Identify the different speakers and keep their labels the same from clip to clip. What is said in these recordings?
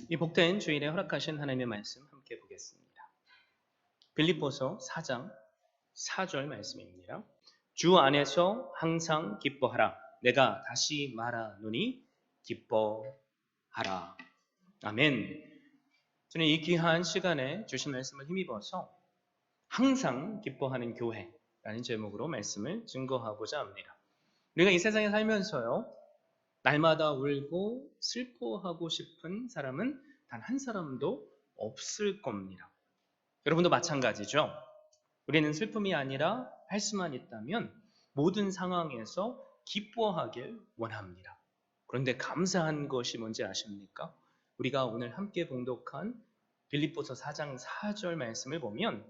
Speaker 1: 이 복된 주일에 허락하신 하나님의 말씀 함께 보겠습니다. 빌립보서 4장 4절 말씀입니다. 주 안에서 항상 기뻐하라. 내가 다시 말하노니 기뻐하라. 아멘. 저는 이 귀한 시간에 주신 말씀을 힘입어서 항상 기뻐하는 교회라는 제목으로 말씀을 증거하고자 합니다. 우리가 이 세상에 살면서요, 날마다 울고 슬퍼하고 싶은 사람은 단 한 사람도 없을 겁니다. 여러분도 마찬가지죠. 우리는 슬픔이 아니라 할 수만 있다면 모든 상황에서 기뻐하길 원합니다. 그런데 감사한 것이 뭔지 아십니까? 우리가 오늘 함께 봉독한 빌립보서 4장 4절 말씀을 보면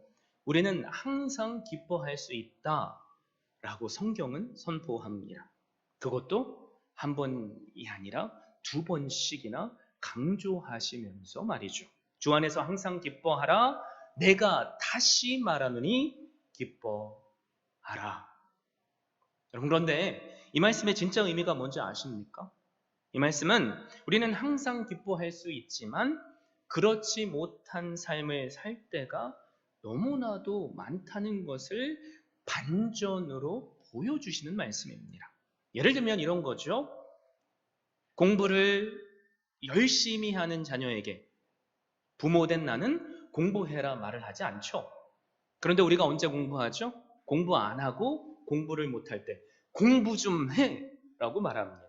Speaker 1: 우리는 항상 기뻐할 수 있다라고 성경은 선포합니다. 그것도 한 번이 아니라 두 번씩이나 강조하시면서 말이죠. 주 안에서 항상 기뻐하라. 내가 다시 말하노니 기뻐하라. 여러분, 그런데 이 말씀의 진짜 의미가 뭔지 아십니까? 이 말씀은 우리는 항상 기뻐할 수 있지만 그렇지 못한 삶을 살 때가 너무나도 많다는 것을 반전으로 보여주시는 말씀입니다. 예를 들면 이런 거죠. 공부를 열심히 하는 자녀에게 부모된 나는 공부해라 말을 하지 않죠. 그런데 우리가 언제 공부하죠? 공부 안 하고 공부를 못할 때 공부 좀 해 라고 말합니다.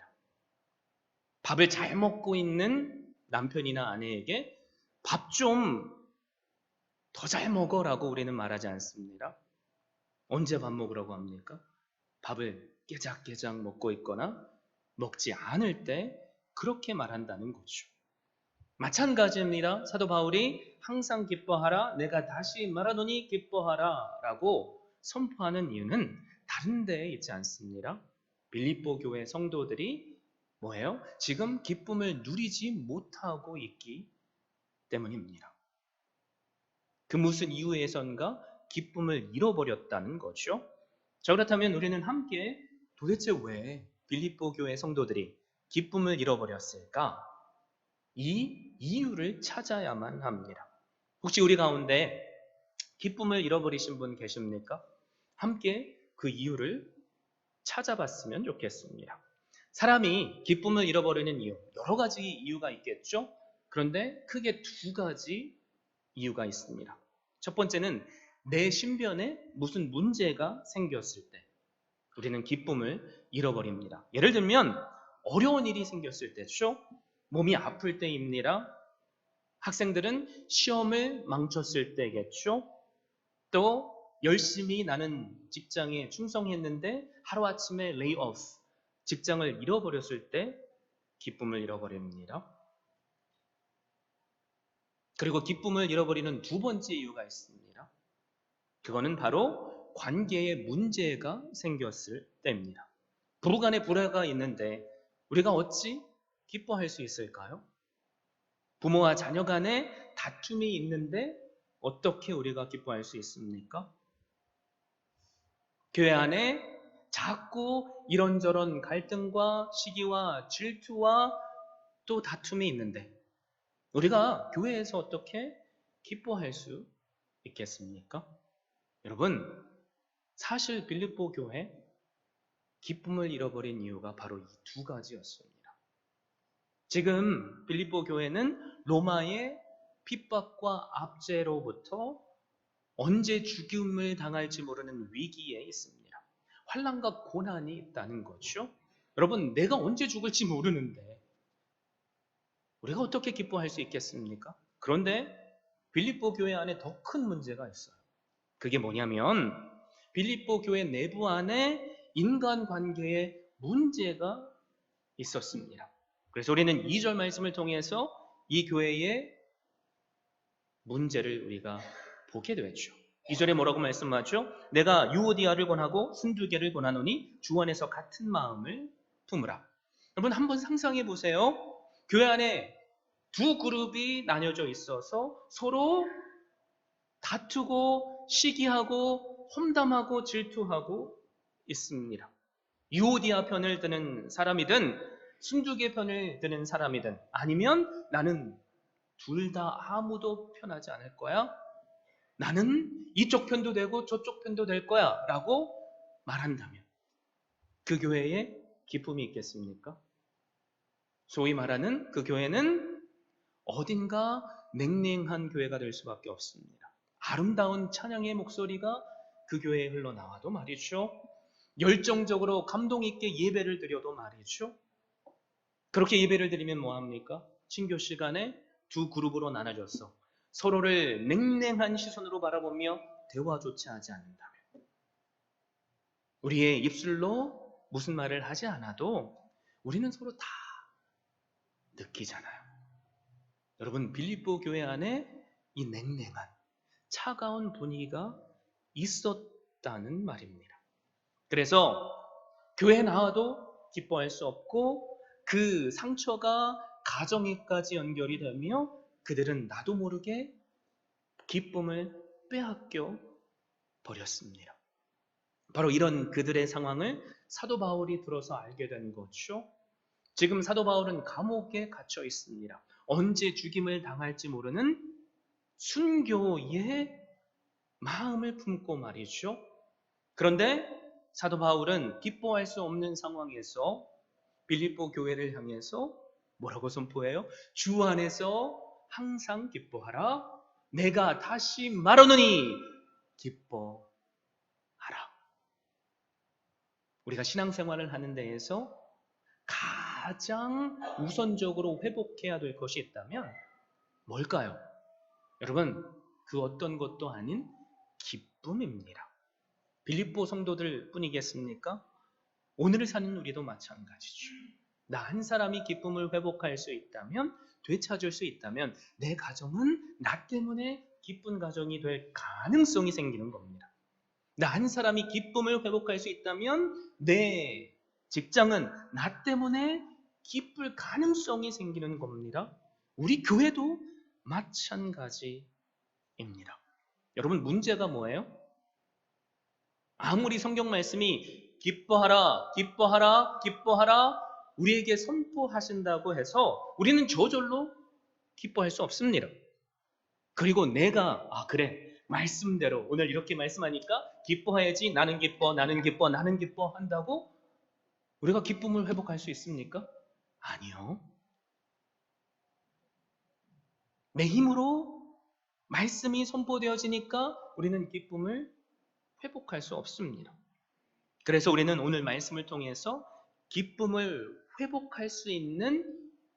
Speaker 1: 밥을 잘 먹고 있는 남편이나 아내에게 밥 좀 더 잘 먹어라고 우리는 말하지 않습니다. 언제 밥 먹으라고 합니까? 밥을 깨작깨작 먹고 있거나 먹지 않을 때 그렇게 말한다는 거죠. 마찬가지입니다. 사도 바울이 항상 기뻐하라, 내가 다시 말하노니 기뻐하라 라고 선포하는 이유는 다른 데에 있지 않습니다. 빌립보 교회 성도들이 뭐예요? 지금 기쁨을 누리지 못하고 있기 때문입니다. 그 무슨 이유에선가 기쁨을 잃어버렸다는 거죠. 자, 그렇다면 우리는 함께 도대체 왜 빌립보 교회 성도들이 기쁨을 잃어버렸을까? 이 이유를 찾아야만 합니다. 혹시 우리 가운데 기쁨을 잃어버리신 분 계십니까? 함께 그 이유를 찾아봤으면 좋겠습니다. 사람이 기쁨을 잃어버리는 이유, 여러 가지 이유가 있겠죠? 그런데 크게 두 가지 이유가 있습니다. 첫 번째는 내 신변에 무슨 문제가 생겼을 때 우리는 기쁨을 잃어버립니다. 예를 들면 어려운 일이 생겼을 때죠. 몸이 아플 때입니다. 학생들은 시험을 망쳤을 때겠죠. 또 열심히 나는 직장에 충성했는데 하루아침에 레이오프, 직장을 잃어버렸을 때 기쁨을 잃어버립니다. 그리고 기쁨을 잃어버리는 두 번째 이유가 있습니다. 그거는 바로 관계에 문제가 생겼을 때입니다. 부부간에 불화가 있는데 우리가 어찌 기뻐할 수 있을까요? 부모와 자녀 간에 다툼이 있는데 어떻게 우리가 기뻐할 수 있습니까? 교회 안에 자꾸 이런저런 갈등과 시기와 질투와 또 다툼이 있는데 우리가 교회에서 어떻게 기뻐할 수 있겠습니까? 여러분, 사실 빌립보 교회 기쁨을 잃어버린 이유가 바로 이 두 가지였습니다. 지금 빌립보 교회는 로마의 핍박과 압제로부터 언제 죽임을 당할지 모르는 위기에 있습니다. 환난과 고난이 있다는 거죠. 여러분, 내가 언제 죽을지 모르는데 우리가 어떻게 기뻐할 수 있겠습니까? 그런데 빌립보 교회 안에 더 큰 문제가 있어요. 그게 뭐냐면 빌립보 교회 내부 안에 인간관계에 문제가 있었습니다. 그래서 우리는 2절 말씀을 통해서 이 교회의 문제를 우리가 보게 되죠. 2절에 뭐라고 말씀하죠? 내가 유오디아를 권하고 순두개를 권하노니 주 안에서 같은 마음을 품으라. 여러분, 한번 상상해 보세요. 교회 안에 두 그룹이 나뉘어져 있어서 서로 다투고 시기하고 험담하고 질투하고 있습니다. 유오디아 편을 드는 사람이든 순두개 편을 드는 사람이든 아니면 나는 둘 다 아무도 편하지 않을 거야. 나는 이쪽 편도 되고 저쪽 편도 될 거야 라고 말한다면 그 교회에 기쁨이 있겠습니까? 소위 말하는 그 교회는 어딘가 냉랭한 교회가 될 수밖에 없습니다. 아름다운 찬양의 목소리가 그 교회에 흘러나와도 말이죠. 열정적으로 감동 있게 예배를 드려도 말이죠. 그렇게 예배를 드리면 뭐합니까? 친교 시간에 두 그룹으로 나눠졌어. 서로를 냉랭한 시선으로 바라보며 대화조차 하지 않는다면 우리의 입술로 무슨 말을 하지 않아도 우리는 서로 다 느끼잖아요. 여러분, 빌립보 교회 안에 이 냉랭한 차가운 분위기가 있었다는 말입니다. 그래서 교회에 나와도 기뻐할 수 없고 그 상처가 가정에까지 연결이 되며 그들은 나도 모르게 기쁨을 빼앗겨 버렸습니다. 바로 이런 그들의 상황을 사도 바울이 들어서 알게 된 거죠. 지금 사도 바울은 감옥에 갇혀 있습니다. 언제 죽임을 당할지 모르는 순교의 마음을 품고 말이죠. 그런데 사도 바울은 기뻐할 수 없는 상황에서 빌립보 교회를 향해서 뭐라고 선포해요? 주 안에서 항상 기뻐하라. 내가 다시 말하노니 기뻐하라. 우리가 신앙생활을 하는 데에서 가장 우선적으로 회복해야 될 것이 있다면 뭘까요? 여러분, 그 어떤 것도 아닌 기쁨입니다. 빌립보 성도들 뿐이겠습니까? 오늘을 사는 우리도 마찬가지죠. 나 한 사람이 기쁨을 회복할 수 있다면, 되찾을 수 있다면 내 가정은 나 때문에 기쁜 가정이 될 가능성이 생기는 겁니다. 나 한 사람이 기쁨을 회복할 수 있다면 내 직장은 나 때문에 기쁠 가능성이 생기는 겁니다. 우리 교회도 마찬가지입니다. 여러분, 문제가 뭐예요? 아무리 성경 말씀이 기뻐하라, 기뻐하라, 기뻐하라 우리에게 선포하신다고 해서 우리는 저절로 기뻐할 수 없습니다. 그리고 내가 그래 말씀대로 오늘 이렇게 말씀하니까 기뻐해야지 나는 기뻐, 나는 기뻐, 나는 기뻐 한다고 우리가 기쁨을 회복할 수 있습니까? 아니요. 내 힘으로 말씀이 선포되어지니까 우리는 기쁨을 회복할 수 없습니다. 그래서 우리는 오늘 말씀을 통해서 기쁨을 회복할 수 있는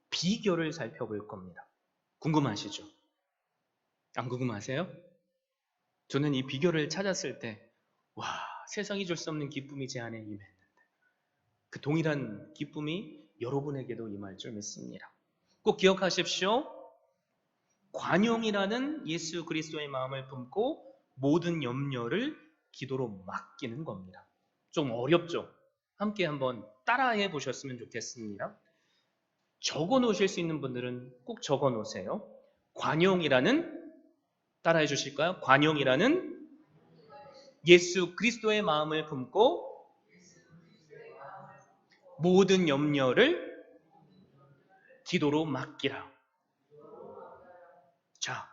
Speaker 1: 비결을 살펴볼 겁니다. 궁금하시죠? 안 궁금하세요? 저는 이 비결을 찾았을 때 세상이 줄 수 없는 기쁨이 제 안에 임했는데 그 동일한 기쁨이 여러분에게도 임할 줄 믿습니다. 꼭 기억하십시오. 관용이라는 예수 그리스도의 마음을 품고 모든 염려를 기도로 맡기는 겁니다. 좀 어렵죠? 함께 한번 따라해 보셨으면 좋겠습니다. 적어 놓으실 수 있는 분들은 꼭 적어 놓으세요. 관용이라는, 따라해 주실까요? 관용이라는 예수 그리스도의 마음을 품고 모든 염려를 기도로 맡기라. 자,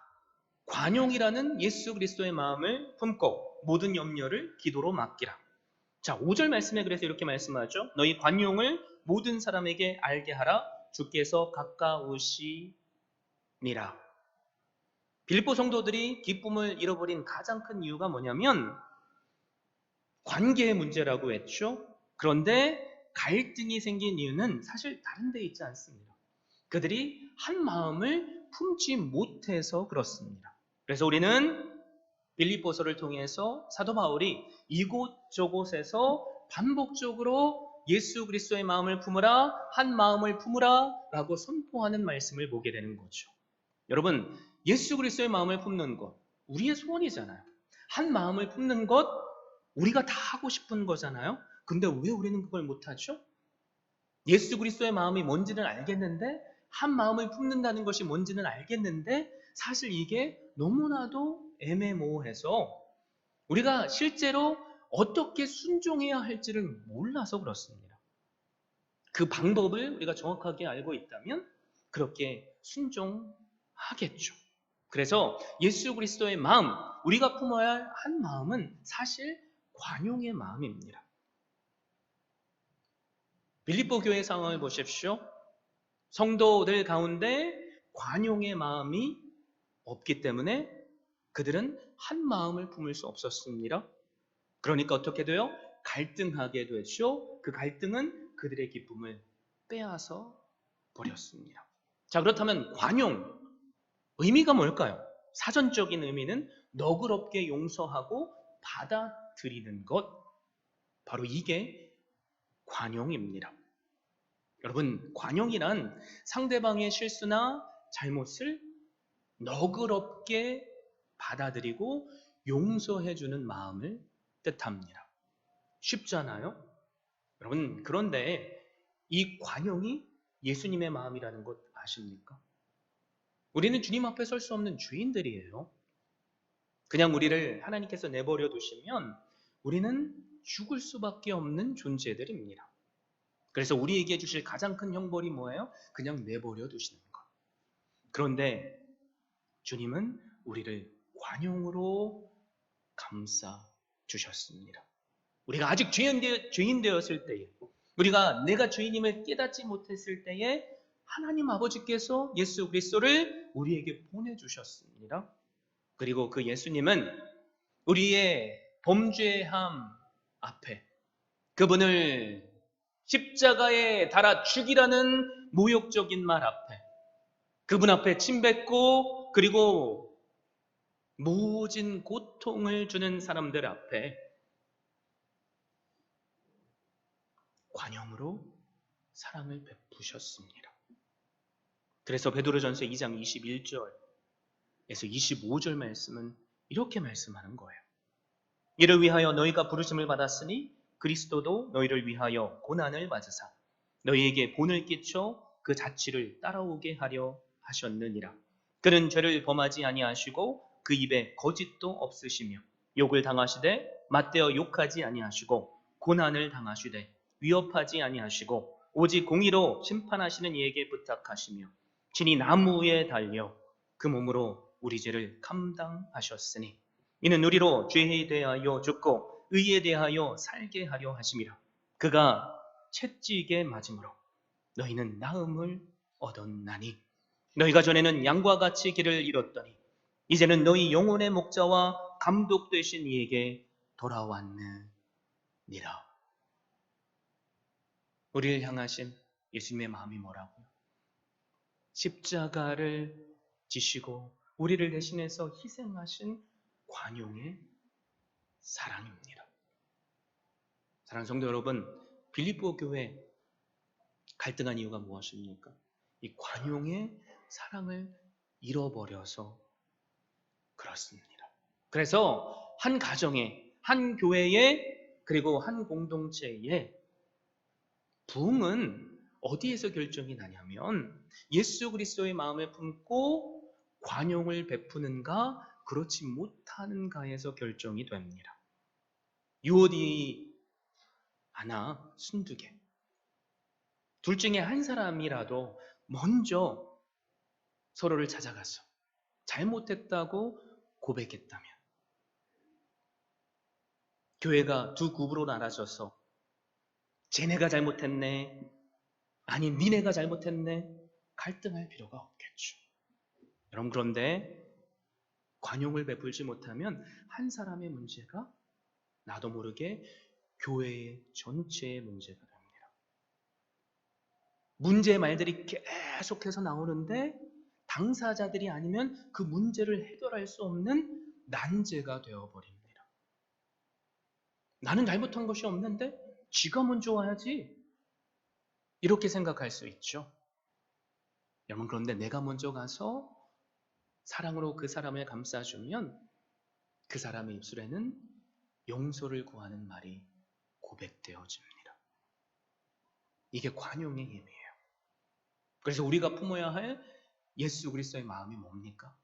Speaker 1: 관용이라는 예수 그리스도의 마음을 품고 모든 염려를 기도로 맡기라. 자, 5절 말씀에 그래서 이렇게 말씀하죠. 너희 관용을 모든 사람에게 알게 하라. 주께서 가까우시니라. 빌립보 성도들이 기쁨을 잃어버린 가장 큰 이유가 뭐냐면 관계의 문제라고 했죠. 그런데 갈등이 생긴 이유는 사실 다른 데 있지 않습니다. 그들이 한 마음을 품지 못해서 그렇습니다. 그래서 우리는 빌립보서를 통해서 사도 바울이 이곳저곳에서 반복적으로 예수 그리스도의 마음을 품으라, 한 마음을 품으라 라고 선포하는 말씀을 보게 되는 거죠. 여러분, 예수 그리스도의 마음을 품는 것 우리의 소원이잖아요. 한 마음을 품는 것 우리가 다 하고 싶은 거잖아요. 근데 왜 우리는 그걸 못하죠? 예수 그리스도의 마음이 뭔지는 알겠는데 한 마음을 품는다는 것이 뭔지는 알겠는데 사실 이게 너무나도 애매모호해서 우리가 실제로 어떻게 순종해야 할지를 몰라서 그렇습니다. 그 방법을 우리가 정확하게 알고 있다면 그렇게 순종하게 하겠죠. 그래서 예수 그리스도의 마음, 우리가 품어야 할 한 마음은 사실 관용의 마음입니다. 빌립보 교회 상황을 보십시오. 성도들 가운데 관용의 마음이 없기 때문에 그들은 한 마음을 품을 수 없었습니다. 그러니까 어떻게 돼요? 갈등하게 되죠. 그 갈등은 그들의 기쁨을 빼앗아 버렸습니다. 자, 그렇다면 관용, 의미가 뭘까요? 사전적인 의미는 너그럽게 용서하고 받아들이는 것. 바로 이게 관용입니다. 여러분, 관용이란 상대방의 실수나 잘못을 너그럽게 받아들이고 용서해주는 마음을 뜻합니다. 쉽잖아요? 여러분, 그런데 이 관용이 예수님의 마음이라는 것 아십니까? 우리는 주님 앞에 설 수 없는 주인들이에요. 그냥 우리를 하나님께서 내버려 두시면 우리는 죽을 수밖에 없는 존재들입니다. 그래서 우리에게 주실 가장 큰 형벌이 뭐예요? 그냥 내버려 두시는 것. 그런데 주님은 우리를 관용으로 감싸 주셨습니다. 우리가 아직 죄인 되었을 때에, 우리가 내가 죄인임을 깨닫지 못했을 때에 하나님 아버지께서 예수 그리스도를 우리에게 보내주셨습니다. 그리고 그 예수님은 우리의 범죄함 앞에 그분을 십자가에 달아 죽이라는 모욕적인 말 앞에 그분 앞에 침뱉고 그리고 모진 고통을 주는 사람들 앞에 관용으로 사랑을 베푸셨습니다. 그래서 베드로전서 2장 21절에서 25절 말씀은 이렇게 말씀하는 거예요. 이를 위하여 너희가 부르심을 받았으니 그리스도도 너희를 위하여 고난을 받으사 너희에게 본을 끼쳐 그 자취를 따라오게 하려 하셨느니라. 그는 죄를 범하지 아니하시고 그 입에 거짓도 없으시며 욕을 당하시되 맞대어 욕하지 아니하시고 고난을 당하시되 위협하지 아니하시고 오직 공의로 심판하시는 이에게 부탁하시며 친히 나무 위에 달려 그 몸으로 우리 죄를 감당하셨으니 이는 우리로 죄에 대하여 죽고 의에 대하여 살게 하려 하심이라. 그가 채찍에 맞음으로 너희는 나음을 얻었나니 너희가 전에는 양과 같이 길을 잃었더니 이제는 너희 영혼의 목자와 감독 되신 이에게 돌아왔느니라. 우리를 향하신 예수님의 마음이 뭐라고요? 십자가를 지시고 우리를 대신해서 희생하신 관용의 사랑입니다. 사랑하는 성도 여러분, 빌립보 교회 갈등한 이유가 무엇입니까? 이 관용의 사랑을 잃어버려서 그렇습니다. 그래서 한 가정에, 한 교회에, 그리고 한 공동체에 부흥은 어디에서 결정이 나냐면 예수 그리스도의 마음을 품고 관용을 베푸는가 그렇지 못하는가에서 결정이 됩니다. 유오디 아나 순두개 둘 중에 한 사람이라도 먼저 서로를 찾아가서 잘못했다고 고백했다면 교회가 두 그룹으로 나눠져서 쟤네가 잘못했네 아니 니네가 잘못했네 갈등할 필요가 없겠죠. 여러분 그런데 관용을 베풀지 못하면 한 사람의 문제가 나도 모르게 교회의 전체의 문제가 됩니다. 문제의 말들이 계속해서 나오는데 당사자들이 아니면 그 문제를 해결할 수 없는 난제가 되어버립니다. 나는 잘못한 것이 없는데 지가 먼저 와야지 이렇게 생각할 수 있죠. 여러분 그런데 내가 먼저 가서 사랑으로 그 사람을 감싸주면 그 사람의 입술에는 용서를 구하는 말이 고백되어집니다. 이게 관용의 힘이에요. 그래서 우리가 품어야 할 예수 그리스도의 마음이 뭡니까?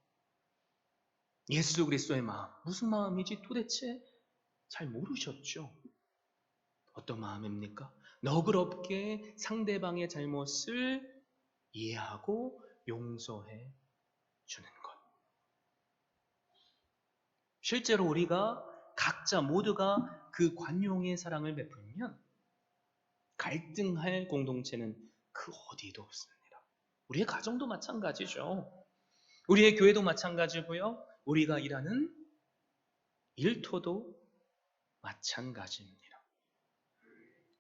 Speaker 1: 예수 그리스도의 마음, 무슨 마음이지 도대체 잘 모르셨죠? 어떤 마음입니까? 너그럽게 상대방의 잘못을 이해하고 용서해 주는 것. 실제로 우리가 각자 모두가 그 관용의 사랑을 베풀면 갈등할 공동체는 그 어디도 없습니다. 우리의 가정도 마찬가지죠. 우리의 교회도 마찬가지고요. 우리가 일하는 일터도 마찬가지입니다.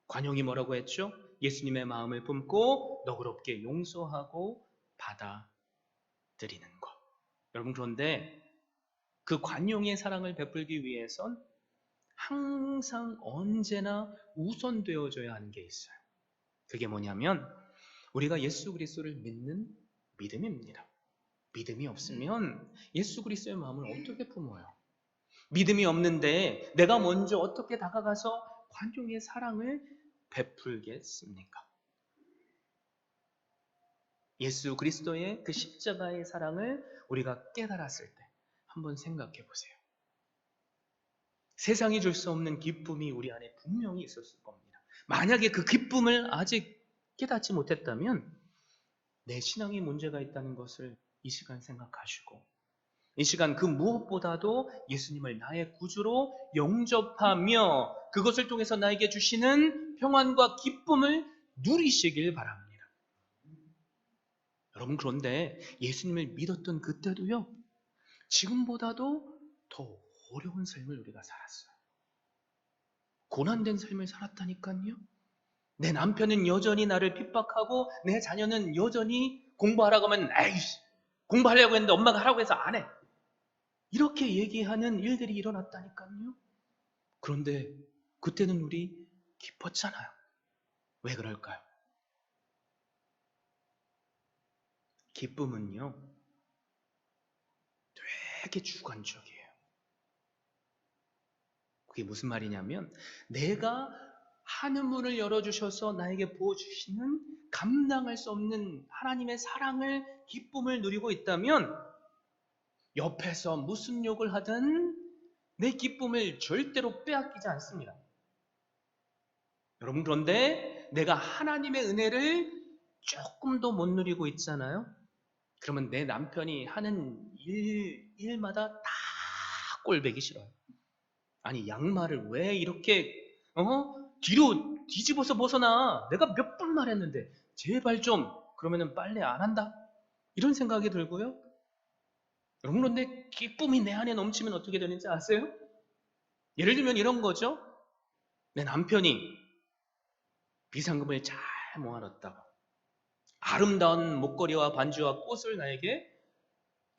Speaker 1: 관용이 뭐라고 했죠? 예수님의 마음을 품고 너그럽게 용서하고 받아들이는 것. 여러분, 그런데 그 관용의 사랑을 베풀기 위해선 항상 언제나 우선되어져야 하는 게 있어요. 그게 뭐냐면 우리가 예수 그리스도를 믿는 믿음입니다. 믿음이 없으면 예수 그리스도의 마음을 어떻게 품어요? 믿음이 없는데 내가 먼저 어떻게 다가가서 관용의 사랑을 베풀겠습니까? 예수 그리스도의 그 십자가의 사랑을 우리가 깨달았을 때 한번 생각해 보세요. 세상이 줄 수 없는 기쁨이 우리 안에 분명히 있었을 겁니다. 만약에 그 기쁨을 아직 깨닫지 못했다면 내 신앙에 문제가 있다는 것을 이 시간 생각하시고, 이 시간 그 무엇보다도 예수님을 나의 구주로 영접하며 그것을 통해서 나에게 주시는 평안과 기쁨을 누리시길 바랍니다. 여러분, 그런데 예수님을 믿었던 그때도요, 지금보다도 더 어려운 삶을 우리가 살았어요. 고난된 삶을 살았다니까요. 내 남편은 여전히 나를 핍박하고 내 자녀는 여전히 공부하라고 하면 에이씨, 공부하려고 했는데 엄마가 하라고 해서 안 해. 이렇게 얘기하는 일들이 일어났다니까요. 그런데 그때는 우리 기뻤잖아요. 왜 그럴까요? 기쁨은요, 되게 주관적이에요. 그게 무슨 말이냐면 내가 하늘문을 열어주셔서 나에게 부어주시는 감당할 수 없는 하나님의 사랑을, 기쁨을 누리고 있다면 옆에서 무슨 욕을 하든 내 기쁨을 절대로 빼앗기지 않습니다. 여러분, 그런데 내가 하나님의 은혜를 조금도 못 누리고 있잖아요. 그러면 내 남편이 하는 일마다 다 꼴보기 싫어요. 아니, 양말을 왜 이렇게 뒤로 뒤집어서 벗어나? 내가 몇 번 말했는데 제발 좀, 그러면은 빨래 안 한다? 이런 생각이 들고요. 여러분, 그런데 기쁨이 내 안에 넘치면 어떻게 되는지 아세요? 예를 들면 이런 거죠. 내 남편이 비상금을 잘 모아놨다가 아름다운 목걸이와 반지와 꽃을 나에게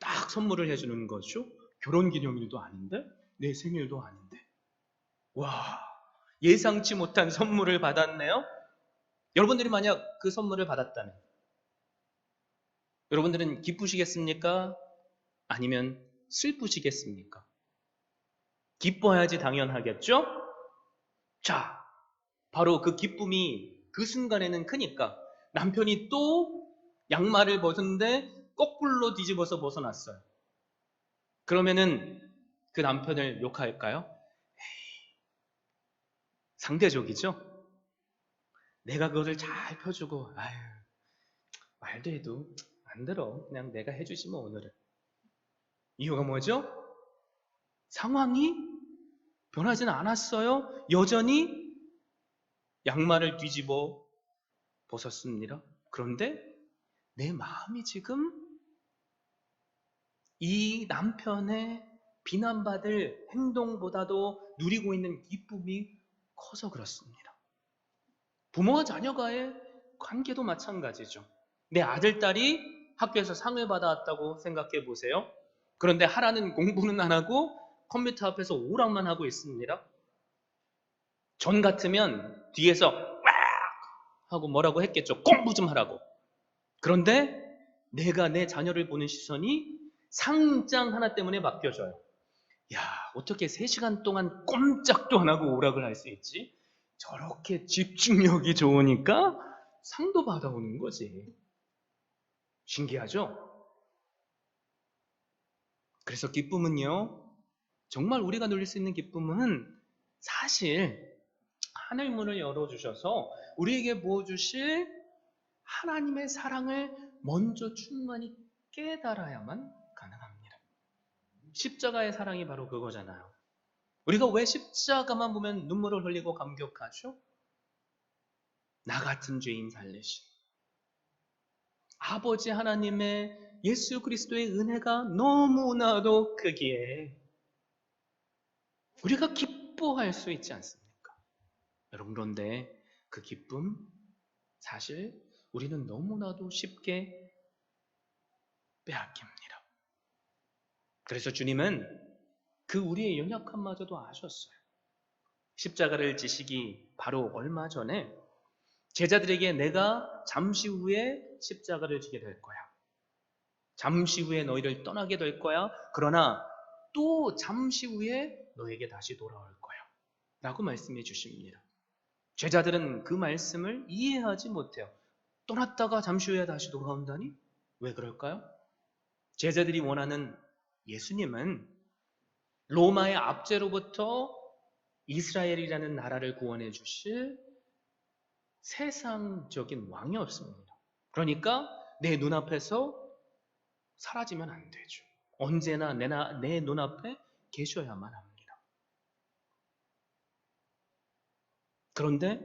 Speaker 1: 딱 선물을 해주는 거죠. 결혼기념일도 아닌데, 내 생일도 아닌데. 와, 예상치 못한 선물을 받았네요. 여러분들이 만약 그 선물을 받았다면 여러분들은 기쁘시겠습니까? 아니면 슬프시겠습니까? 기뻐야지 당연하겠죠? 자, 바로 그 기쁨이 그 순간에는 크니까 남편이 또 양말을 벗었는데 거꾸로 뒤집어서 벗어났어요. 그러면은 그 남편을 욕할까요? 상대적이죠? 내가 그것을 잘 펴주고, 아유, 말도 해도 안 들어. 그냥 내가 해주지 뭐, 오늘은. 이유가 뭐죠? 상황이 변하진 않았어요. 여전히 양말을 뒤집어 벗었습니다. 그런데 내 마음이 지금 이 남편의 비난받을 행동보다도 누리고 있는 기쁨이 커서 그렇습니다. 부모와 자녀가의 관계도 마찬가지죠. 내 아들, 딸이 학교에서 상을 받아왔다고 생각해 보세요. 그런데 하라는 공부는 안 하고 컴퓨터 앞에서 오락만 하고 있습니다. 전 같으면 뒤에서 꽉 하고 뭐라고 했겠죠. 공부 좀 하라고. 그런데 내가 내 자녀를 보는 시선이 상장 하나 때문에 바뀌어져요. 야, 어떻게 3시간 동안 꼼짝도 안 하고 오락을 할 수 있지? 저렇게 집중력이 좋으니까 상도 받아오는 거지. 신기하죠? 그래서 기쁨은요, 정말 우리가 누릴 수 있는 기쁨은 사실 하늘문을 열어주셔서 우리에게 부어주실 하나님의 사랑을 먼저 충만히 깨달아야만 가능합니다. 십자가의 사랑이 바로 그거잖아요. 우리가 왜 십자가만 보면 눈물을 흘리고 감격하죠? 나 같은 죄인 살리신 아버지 하나님의 예수 그리스도의 은혜가 너무나도 크기에 우리가 기뻐할 수 있지 않습니까? 여러분, 그런데 그 기쁨 사실 우리는 너무나도 쉽게 빼앗깁니다. 그래서 주님은 그 우리의 연약함마저도 아셨어요. 십자가를 지시기 바로 얼마 전에 제자들에게 내가 잠시 후에 십자가를 지게 될 거야. 잠시 후에 너희를 떠나게 될 거야. 그러나 또 잠시 후에 너에게 다시 돌아올 거야. 라고 말씀해 주십니다. 제자들은 그 말씀을 이해하지 못해요. 떠났다가 잠시 후에 다시 돌아온다니? 왜 그럴까요? 제자들이 원하는 예수님은 로마의 압제로부터 이스라엘이라는 나라를 구원해 주실 세상적인 왕이었습니다. 그러니까 내 눈앞에서 사라지면 안 되죠. 언제나 내 눈앞에 계셔야만 합니다. 그런데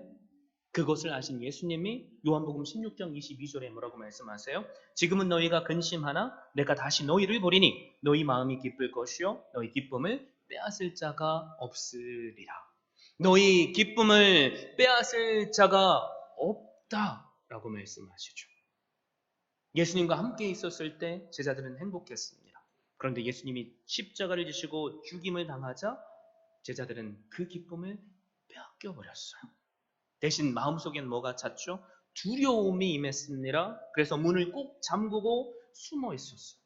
Speaker 1: 그것을 아신 예수님이 요한복음 16장 22절에 뭐라고 말씀하세요? 지금은 너희가 근심하나 내가 다시 너희를 보리니 너희 마음이 기쁠 것이요 너희 기쁨을 빼앗을 자가 없으리라. 너희 기쁨을 빼앗을 자가 없다라고 말씀하시죠. 예수님과 함께 있었을 때 제자들은 행복했습니다. 그런데 예수님이 십자가를 지시고 죽임을 당하자 제자들은 그 기쁨을 빼앗겨 버렸어요. 대신 마음속엔 뭐가 찼죠? 두려움이 임했습니다. 그래서 문을 꼭 잠그고 숨어 있었어요.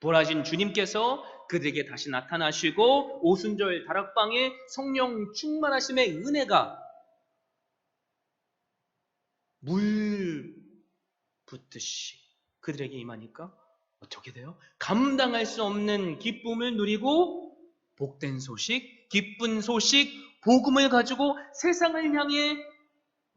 Speaker 1: 부활하신 주님께서 그들에게 다시 나타나시고 오순절 다락방에 성령 충만하심의 은혜가 물 붓듯이 그들에게 임하니까 어떻게 돼요? 감당할 수 없는 기쁨을 누리고 복된 소식, 기쁜 소식, 복음을 가지고 세상을 향해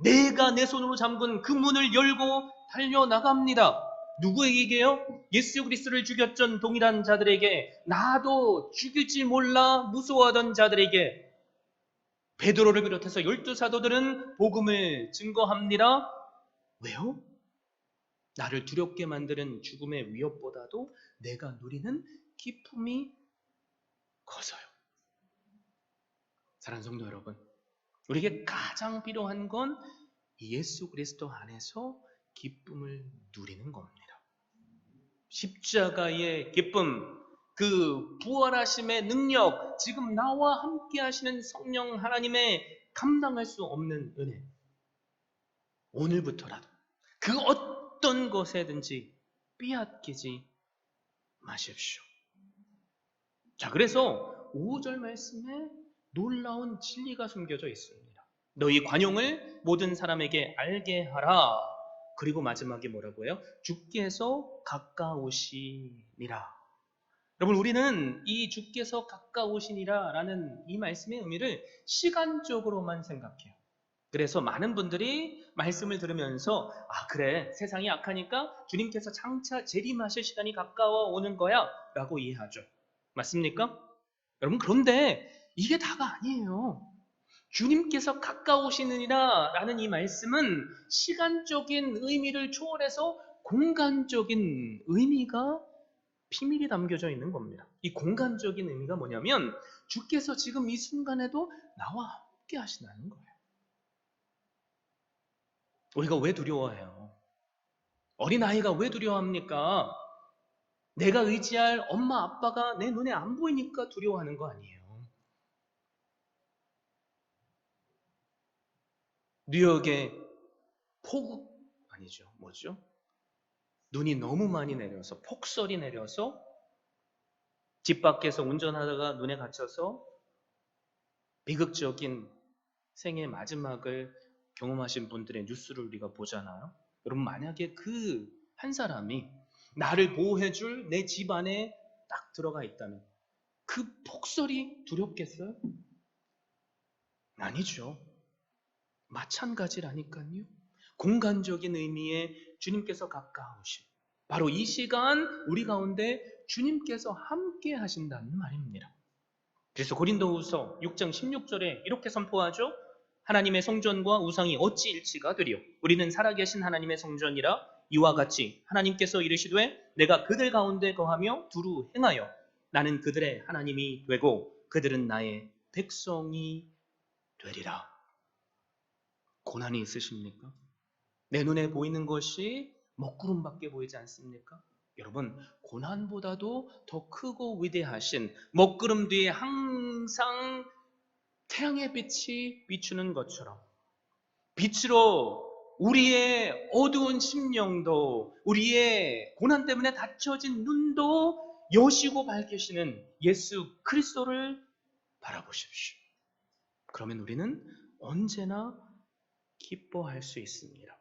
Speaker 1: 내가 내 손으로 잠근 그 문을 열고 달려나갑니다. 누구에게요? 예수 그리스도를 죽였던 동일한 자들에게, 나도 죽일지 몰라 무서워하던 자들에게, 베드로를 비롯해서 12사도들은 복음을 증거합니다. 왜요? 나를 두렵게 만드는 죽음의 위협보다도 내가 누리는 기쁨이 커서요. 사랑하는 성도 여러분, 우리에게 가장 필요한 건 예수 그리스도 안에서 기쁨을 누리는 겁니다. 십자가의 기쁨, 그 부활하심의 능력, 지금 나와 함께 하시는 성령 하나님의 감당할 수 없는 은혜, 오늘부터라도 그 어떤 것에든지 빼앗기지 마십시오. 자, 그래서 5절 말씀에 놀라운 진리가 숨겨져 있습니다. 너희 관용을 모든 사람에게 알게 하라. 그리고 마지막에 뭐라고 해요? 주께서 가까우시니라. 여러분, 우리는 이 주께서 가까우시니라 라는 이 말씀의 의미를 시간적으로만 생각해요. 그래서 많은 분들이 말씀을 들으면서 그래, 세상이 악하니까 주님께서 장차 재림하실 시간이 가까워 오는 거야 라고 이해하죠. 맞습니까? 여러분, 그런데 이게 다가 아니에요. 주님께서 가까우시느니라 라는 이 말씀은 시간적인 의미를 초월해서 공간적인 의미가 비밀이 담겨져 있는 겁니다. 이 공간적인 의미가 뭐냐면 주께서 지금 이 순간에도 나와 함께 하시다는 거예요. 우리가 왜 두려워해요? 어린아이가 왜 두려워합니까? 내가 의지할 엄마 아빠가 내 눈에 안 보이니까 두려워하는 거 아니에요. 뉴욕에 폭우 아니죠. 뭐죠? 눈이 너무 많이 내려서 폭설이 내려서 집 밖에서 운전하다가 눈에 갇혀서 비극적인 생의 마지막을 경험하신 분들의 뉴스를 우리가 보잖아요. 여러분, 만약에 그 한 사람이 나를 보호해줄 내 집 안에 딱 들어가 있다면 그 폭설이 두렵겠어요? 아니죠. 마찬가지라니까요. 공간적인 의미의 주님께서 가까우심. 바로 이 시간 우리 가운데 주님께서 함께 하신다는 말입니다. 그래서 고린도후서 6장 16절에 이렇게 선포하죠. 하나님의 성전과 우상이 어찌 일치가 되리요? 우리는 살아계신 하나님의 성전이라. 이와 같이 하나님께서 이르시되 내가 그들 가운데 거하며 두루 행하여 나는 그들의 하나님이 되고 그들은 나의 백성이 되리라. 고난이 있으십니까? 내 눈에 보이는 것이 먹구름밖에 보이지 않습니까? 여러분, 고난보다도 더 크고 위대하신 먹구름 뒤에 항상 태양의 빛이 비추는 것처럼 빛으로 우리의 어두운 심령도, 우리의 고난 때문에 닫혀진 눈도 여시고 밝히시는 예수 그리스도를 바라보십시오. 그러면 우리는 언제나 기뻐할 수 있습니다.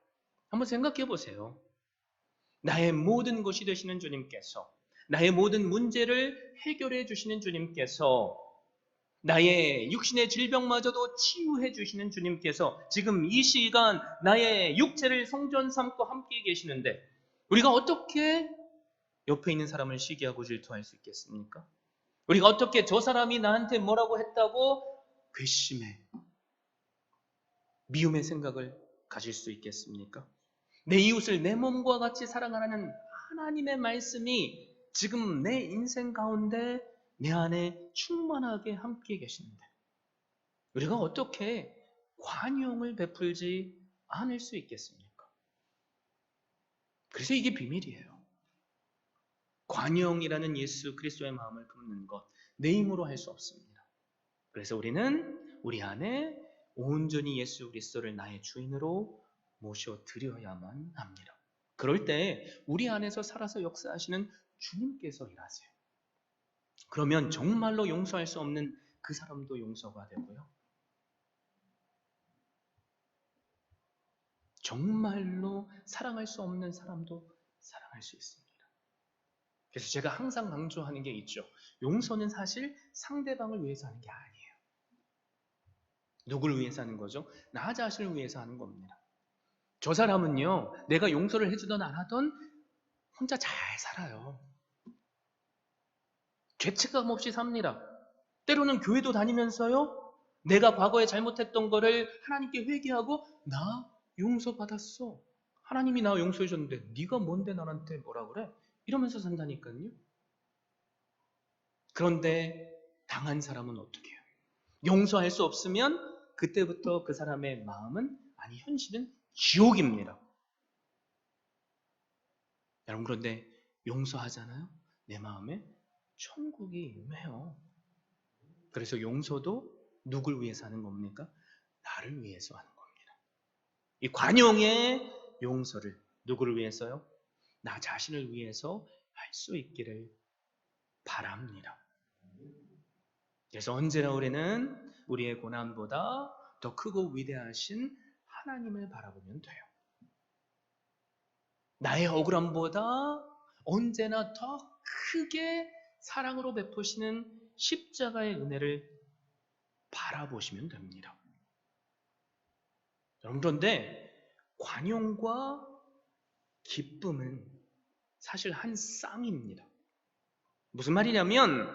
Speaker 1: 한번 생각해 보세요. 나의 모든 것이 되시는 주님께서, 나의 모든 문제를 해결해 주시는 주님께서, 나의 육신의 질병마저도 치유해 주시는 주님께서 지금 이 시간 나의 육체를 성전 삼고 함께 계시는데 우리가 어떻게 옆에 있는 사람을 시기하고 질투할 수 있겠습니까? 우리가 어떻게 저 사람이 나한테 뭐라고 했다고 괘씸해, 미움의 생각을 가질 수 있겠습니까? 내 이웃을 내 몸과 같이 사랑하라는 하나님의 말씀이 지금 내 인생 가운데 내 안에 충만하게 함께 계시는데 우리가 어떻게 관용을 베풀지 않을 수 있겠습니까? 그래서 이게 비밀이에요. 관용이라는 예수 그리스도의 마음을 품는 것, 내 힘으로 할 수 없습니다. 그래서 우리는 우리 안에 온전히 예수 그리스도를 나의 주인으로 모셔드려야만 합니다. 그럴 때 우리 안에서 살아서 역사하시는 주님께서 일하세요. 그러면 정말로 용서할 수 없는 그 사람도 용서가 되고요. 정말로 사랑할 수 없는 사람도 사랑할 수 있습니다. 그래서 제가 항상 강조하는 게 있죠. 용서는 사실 상대방을 위해서 하는 게 아니에요. 누구를 위해서 하는 거죠? 나 자신을 위해서 하는 겁니다. 저 사람은요, 내가 용서를 해주든 안 하든 혼자 잘 살아요. 죄책감 없이 삽니다. 때로는 교회도 다니면서요, 내가 과거에 잘못했던 거를 하나님께 회개하고 나 용서받았어. 하나님이 나 용서해 줬는데 네가 뭔데 나한테 뭐라 그래? 이러면서 산다니까요. 그런데 당한 사람은 어떻게 해요? 용서할 수 없으면 그때부터 그 사람의 마음은, 아니 현실은 지옥입니다. 여러분, 그런데 용서하잖아요? 내 마음에 천국이 임해요. 그래서 용서도 누굴 위해서 하는 겁니까? 나를 위해서 하는 겁니다. 이 관용의 용서를 누구를 위해서요? 나 자신을 위해서 할 수 있기를 바랍니다. 그래서 언제나 우리는 우리의 고난보다 더 크고 위대하신 하나님을 바라보면 돼요. 나의 억울함보다 언제나 더 크게 사랑으로 베푸시는 십자가의 은혜를 바라보시면 됩니다. 여러분, 그런데 관용과 기쁨은 사실 한 쌍입니다. 무슨 말이냐면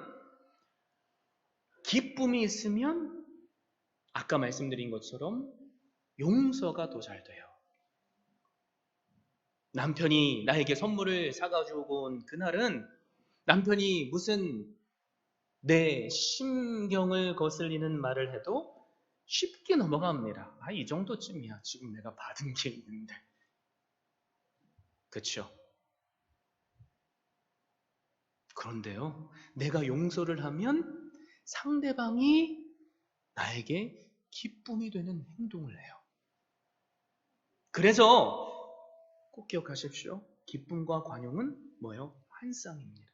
Speaker 1: 기쁨이 있으면 아까 말씀드린 것처럼 용서가 더 잘 돼요. 남편이 나에게 선물을 사가지고 온 그날은 남편이 무슨 내 심경을 거슬리는 말을 해도 쉽게 넘어갑니다. 아, 이 정도쯤이야. 지금 내가 받은 게 있는데. 그렇죠? 그런데요, 내가 용서를 하면 상대방이 나에게 기쁨이 되는 행동을 해요. 그래서 꼭 기억하십시오. 기쁨과 관용은 뭐예요? 한 쌍입니다.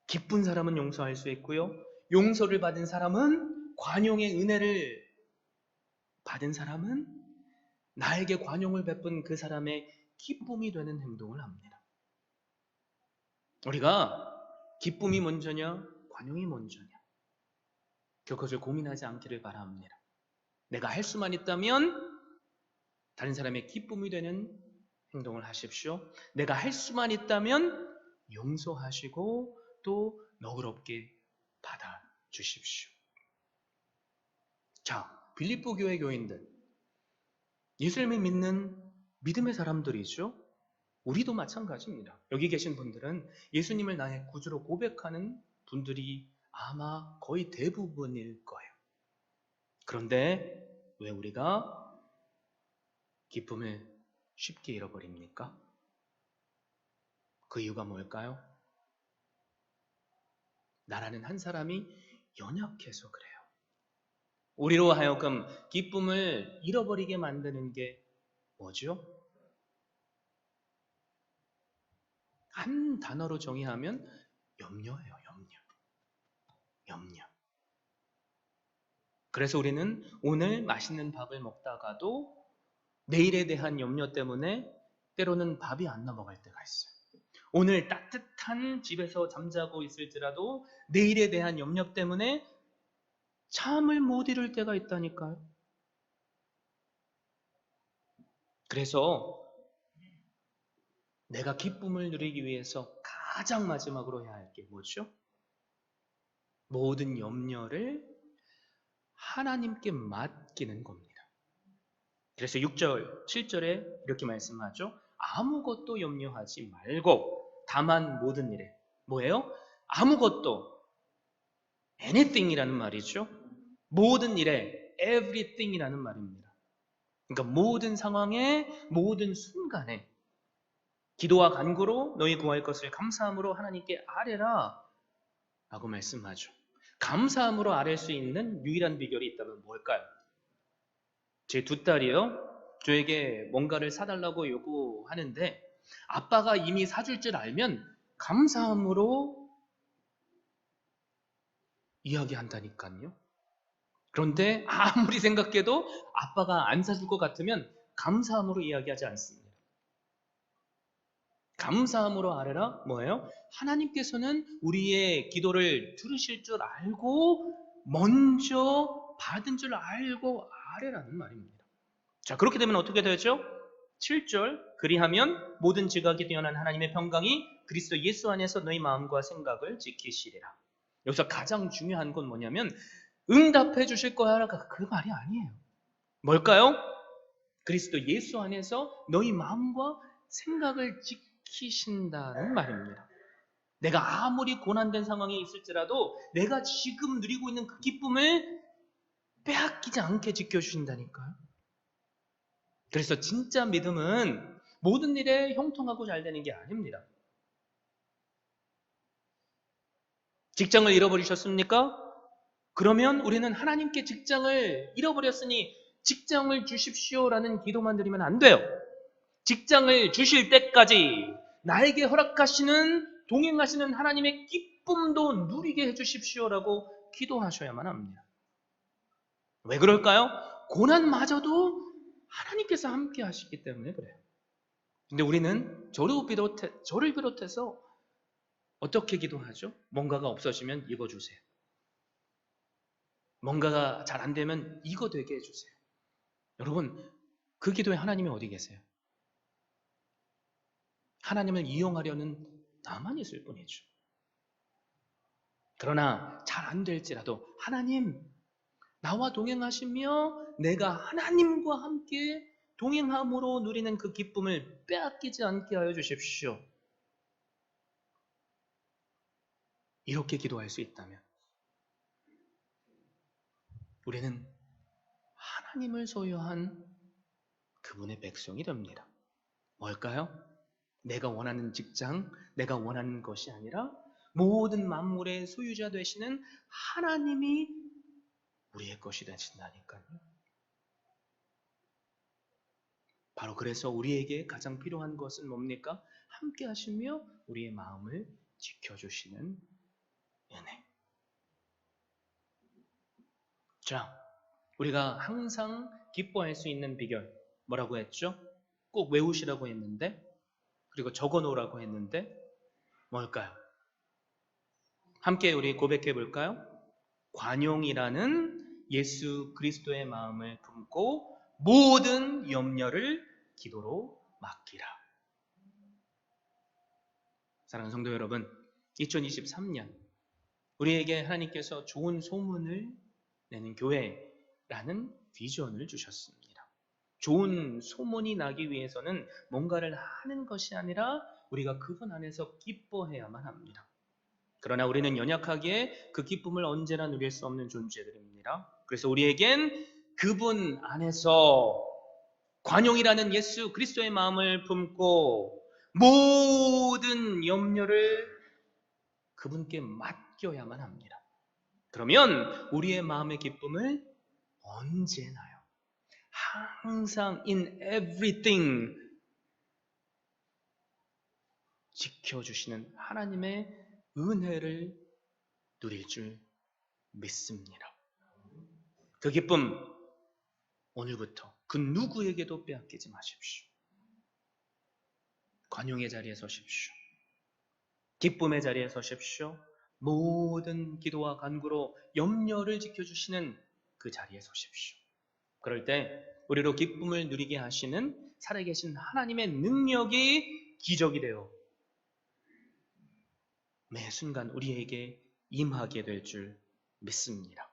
Speaker 1: 기쁜 사람은 용서할 수 있고요. 용서를 받은 사람은, 관용의 은혜를 받은 사람은 나에게 관용을 베푼 그 사람의 기쁨이 되는 행동을 합니다. 우리가 기쁨이 먼저냐, 관용이 먼저냐, 그것을 고민하지 않기를 바랍니다. 내가 할 수만 있다면 다른 사람의 기쁨이 되는 행동을 하십시오. 내가 할 수만 있다면 용서하시고 또 너그럽게 받아주십시오. 자, 빌립보 교회 교인들, 예수님을 믿는 믿음의 사람들이죠. 우리도 마찬가지입니다. 여기 계신 분들은 예수님을 나의 구주로 고백하는 분들이 아마 거의 대부분일 거예요. 그런데 왜 우리가 기쁨을 쉽게 잃어버립니까? 그 이유가 뭘까요? 나라는 한 사람이 연약해서 그래요. 우리로 하여금 기쁨을 잃어버리게 만드는 게 뭐죠? 한 단어로 정의하면 염려예요. 염려. 그래서 우리는 오늘 맛있는 밥을 먹다가도 내일에 대한 염려 때문에 때로는 밥이 안 넘어갈 때가 있어요. 오늘 따뜻한 집에서 잠자고 있을지라도 내일에 대한 염려 때문에 잠을 못 이룰 때가 있다니까요. 그래서 내가 기쁨을 누리기 위해서 가장 마지막으로 해야 할 게 뭐죠? 모든 염려를 하나님께 맡기는 겁니다. 그래서 6절, 7절에 이렇게 말씀하죠. 아무것도 염려하지 말고 다만 모든 일에 뭐예요? 아무것도 anything이라는 말이죠. 모든 일에 everything이라는 말입니다. 그러니까 모든 상황에 모든 순간에 기도와 간구로 너희 구할 것을 감사함으로 하나님께 아뢰라 라고 말씀하죠. 감사함으로 아뢰 수 있는 유일한 비결이 있다면 뭘까요? 제 두 딸이요. 저에게 뭔가를 사달라고 요구하는데 아빠가 이미 사줄 줄 알면 감사함으로 이야기한다니까요. 그런데 아무리 생각해도 아빠가 안 사줄 것 같으면 감사함으로 이야기하지 않습니다. 감사함으로 아뢰라 뭐예요? 하나님께서는 우리의 기도를 들으실 줄 알고 먼저 받은 줄 알고 아뢰라는 말입니다. 자, 그렇게 되면 어떻게 되죠? 7절 그리하면 모든 지각이 뛰어난 하나님의 평강이 그리스도 예수 안에서 너희 마음과 생각을 지키시리라. 여기서 가장 중요한 건 뭐냐면 응답해 주실 거야 그 말이 아니에요. 뭘까요? 그리스도 예수 안에서 너희 마음과 생각을 지키신다는 말입니다. 내가 아무리 고난된 상황에 있을지라도 내가 지금 누리고 있는 그 기쁨을 빼앗기지 않게 지켜주신다니까요. 그래서 진짜 믿음은 모든 일에 형통하고 잘 되는 게 아닙니다. 직장을 잃어버리셨습니까? 그러면 우리는 하나님께 직장을 잃어버렸으니 직장을 주십시오라는 기도만 드리면 안 돼요. 직장을 주실 때까지 나에게 허락하시는 동행하시는 하나님의 기쁨도 누리게 해주십시오라고 기도하셔야만 합니다. 왜 그럴까요? 고난마저도 하나님께서 함께 하시기 때문에 그래요. 근데 우리는 저를 비롯해서 어떻게 기도하죠? 뭔가가 없어지면 이거 주세요. 뭔가가 잘 안 되면 이거 되게 해주세요. 여러분, 그 기도에 하나님이 어디 계세요? 하나님을 이용하려는 나만 있을 뿐이죠. 그러나 잘 안 될지라도 하나님, 나와 동행하시며 내가 하나님과 함께 동행함으로 누리는 그 기쁨을 빼앗기지 않게 하여 주십시오. 이렇게 기도할 수 있다면 우리는 하나님을 소유한 그분의 백성이 됩니다. 뭘까요? 내가 원하는 직장, 내가 원하는 것이 아니라 모든 만물의 소유자 되시는 하나님이 우리의 것이 되신다니까요. 바로 그래서 우리에게 가장 필요한 것은 뭡니까? 함께 하시며 우리의 마음을 지켜주시는 은혜. 자, 우리가 항상 기뻐할 수 있는 비결 뭐라고 했죠? 꼭 외우시라고 했는데 그리고 적어놓으라고 했는데 뭘까요? 함께 우리 고백해 볼까요? 관용이라는 예수 그리스도의 마음을 품고 모든 염려를 기도로 맡기라. 사랑하는 성도 여러분, 2023년 우리에게 하나님께서 좋은 소문을 내는 교회라는 비전을 주셨습니다. 좋은 소문이 나기 위해서는 뭔가를 하는 것이 아니라 우리가 그분 안에서 기뻐해야만 합니다. 그러나 우리는 연약하기에 그 기쁨을 언제나 누릴 수 없는 존재들입니다. 그래서 우리에겐 그분 안에서 관용이라는 예수 그리스도의 마음을 품고 모든 염려를 그분께 맡겨야만 합니다. 그러면 우리의 마음의 기쁨을 언제나요, 항상 in everything 지켜주시는 하나님의 은혜를 누릴 줄 믿습니다. 그 기쁨 오늘부터 그 누구에게도 빼앗기지 마십시오. 관용의 자리에 서십시오. 기쁨의 자리에 서십시오. 모든 기도와 간구로 염려를 지켜주시는 그 자리에 서십시오. 그럴 때 우리로 기쁨을 누리게 하시는 살아계신 하나님의 능력이 기적이 되어 매 순간 우리에게 임하게 될 줄 믿습니다.